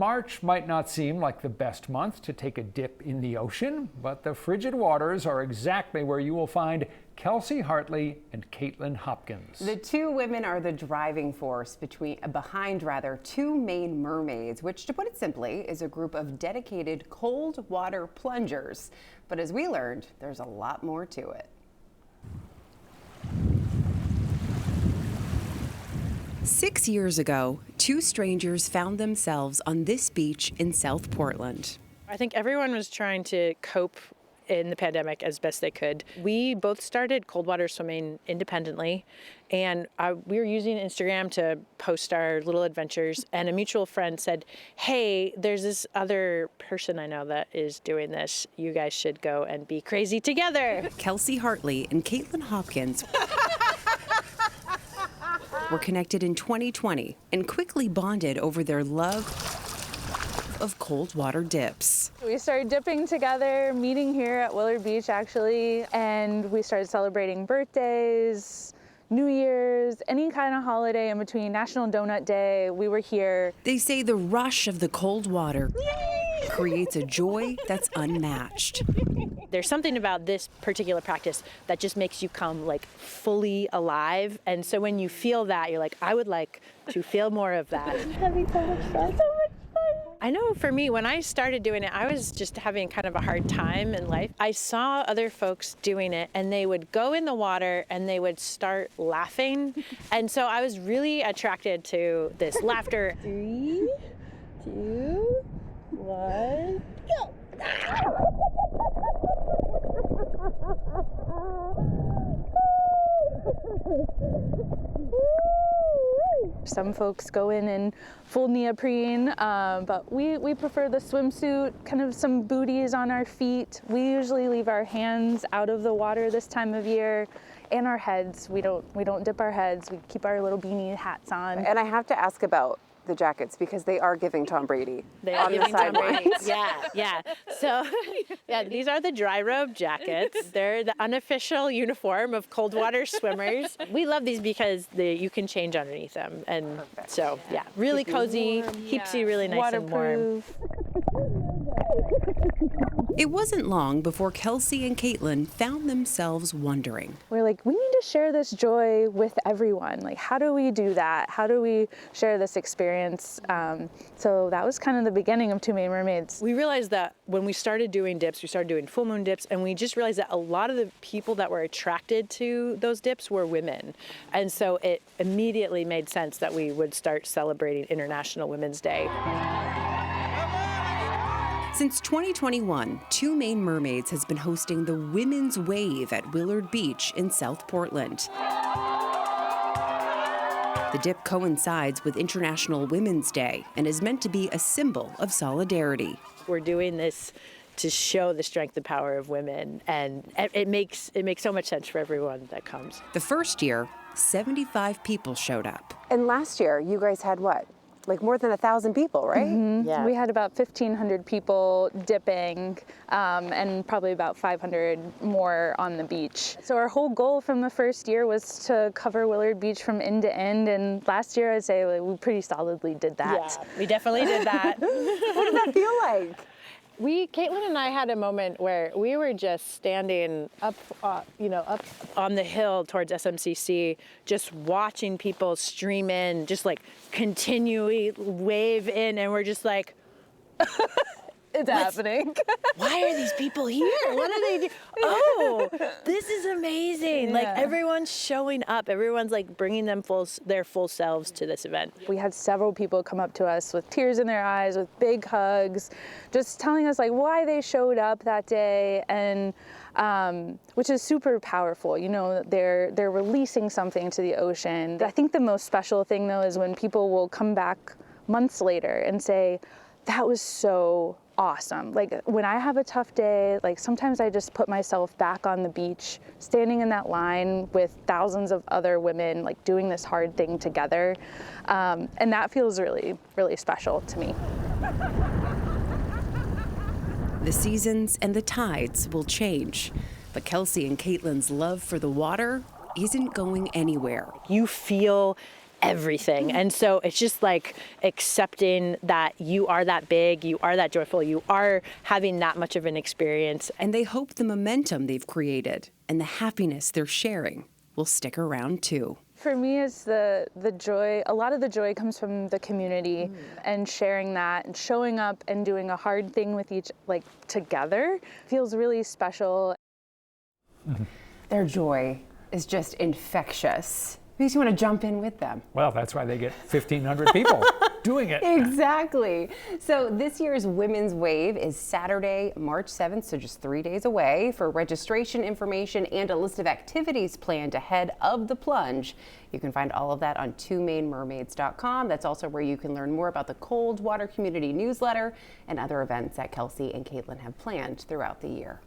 March might not seem like the best month to take a dip in the ocean, but the frigid waters are exactly where you will find Kelsey Hartley and Caitlin Hopkins. The two women are the driving force behind two Maine Mermaids, which, to put it simply, is a group of dedicated cold water plungers. But as we learned, there's a lot more to it. 6 years ago, two strangers found themselves on this beach in South Portland. I think everyone was trying to cope in the pandemic as best they could. We both started cold water swimming independently, and we were using Instagram to post our little adventures, and a mutual friend said, hey, there's this other person I know that is doing this. You guys should go and be crazy together. Kelsey Hartley and Caitlin Hopkins were connected in 2020 and quickly bonded over their love of cold water dips. We started dipping together, meeting here at Willard Beach actually, and we started celebrating birthdays, New Year's, any kind of holiday in between, National Donut Day, we were here. They say the rush of the cold water creates a joy that's unmatched. There's something about this particular practice that just makes you come like fully alive. And so when you feel that, you're like, I would like to feel more of that. Having so much fun. I know for me, when I started doing it, I was just having kind of a hard time in life. I saw other folks doing it and they would go in the water and they would start laughing. And so I was really attracted to this laughter. 3, 2, 1, go! Some folks go in full neoprene, but we prefer the swimsuit, kind of some booties on our feet. We usually leave our hands out of the water this time of year, and our heads. We don't dip our heads. We keep our little beanie hats on. And I have to ask about the jackets because they are giving Tom Brady. They are giving Tom Brady. Yeah. So, yeah, these are the dry robe jackets. They're the unofficial uniform of cold water swimmers. We love these because you can change underneath them, and perfect. So yeah, really cozy, keeps you really nice and warm. It wasn't long before Kelsey and Caitlin found themselves wondering. We're like, we need to share this joy with everyone. Like, how do we do that? How do we share this experience? So that was kind of the beginning of Two Maine Mermaids. We realized that when we started doing dips, we started doing full moon dips, and we just realized that a lot of the people that were attracted to those dips were women. And so it immediately made sense that we would start celebrating International Women's Day. Since 2021, Two Maine Mermaids has been hosting the Women's Wave at Willard Beach in South Portland. The dip coincides with International Women's Day and is meant to be a symbol of solidarity. We're doing this to show the strength and power of women, and it makes so much sense for everyone that comes. The first year, 75 people showed up. And last year, you guys had what? Like more than 1,000 people, right? Mm-hmm. Yeah. We had about 1,500 people dipping and probably about 500 more on the beach. So our whole goal from the first year was to cover Willard Beach from end to end. And last year, I'd say we pretty solidly did that. Yeah, we definitely did that. What did that feel like? Caitlin and I had a moment where we were just standing up on the hill towards SMCC, just watching people stream in, just like continually wave in, and we're just like, It's happening. why are these people here? What are they doing? Oh, this is amazing. Yeah. Like everyone's showing up. Everyone's like bringing their full selves to this event. We had several people come up to us with tears in their eyes, with big hugs, just telling us like why they showed up that day, and which is super powerful. You know, they're releasing something to the ocean. I think the most special thing though is when people will come back months later and say, that was so awesome. Like when I have a tough day, like sometimes I just put myself back on the beach, standing in that line with thousands of other women, like doing this hard thing together. And that feels really, really special to me. The seasons and the tides will change, but Kelsey and Caitlin's love for the water isn't going anywhere. You feel everything. And so it's just like accepting that you are that big, you are that joyful, you are having that much of an experience. And they hope the momentum they've created and the happiness they're sharing will stick around too. For me, it's the joy. A lot of the joy comes from the community and sharing that and showing up and doing a hard thing with each, like together, feels really special. Their joy is just infectious. Makes you want to jump in with them. Well, that's why they get 1,500 people doing it. Exactly. So this year's Women's Wave is Saturday, March 7th, so just 3 days away. For registration information and a list of activities planned ahead of the plunge, you can find all of that on 2mainmermaids.com. That's also where you can learn more about the Cold Water Community newsletter and other events that Kelsey and Caitlin have planned throughout the year.